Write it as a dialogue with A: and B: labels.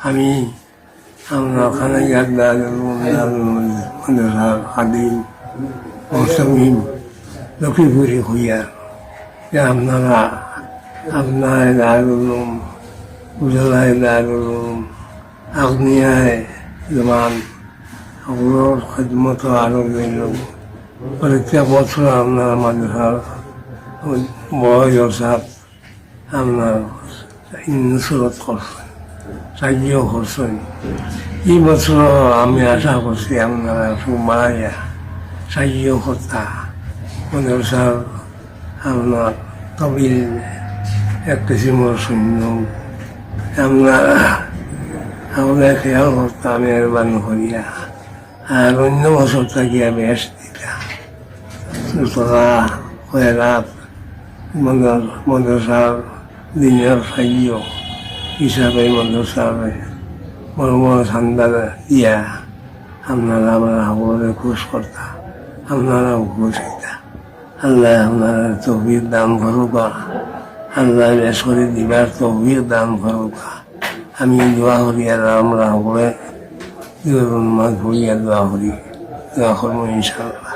A: আমি আমরা ওখানে আদিম মুসলিম লক্ষ্মীপুরি হইয়া যে আপনারা আপনার দারুলুম উজলায় দারুলুম আগ্নিয়ায় জমান ওগুলোর খেদমত আরো রইল প্রত্যেক বছর আপনারা মাদ্রাসার বড় জলসাত আপনার নুসরত করছেন সাহায্য করছেন। এই বছর আমি আশা করছি আপনারা খুব মারা সাহায্য কর্তা মাদ্রাসার আপনার তবিল এক কিসিমের সৈন্য আপনারা আমাদের খেয়াল করতাম মেহরবানি করিয়া আর অন্য বছর থাকিয়া বেশ দিতা সুতরা খয়রাত মাদ্রাসার দিনের সাহায্য হিসাবে মাদ্রাসার বড় বড় ঠান্ডা দিয়া আপনারা আমরা সকলে খুশ করতা আপনারাও খুশ হইতা। আল্লাহ আপনারা তৌফিক দান করুকা, আল্লাহ বেশ করে দিবার তৌফিক দান করুকা। আমি দোয়া করি আর আমরা সকলে মাছ ভরিয়া দোয়া করি, দোয়া করবো ইনশাআল্লাহ।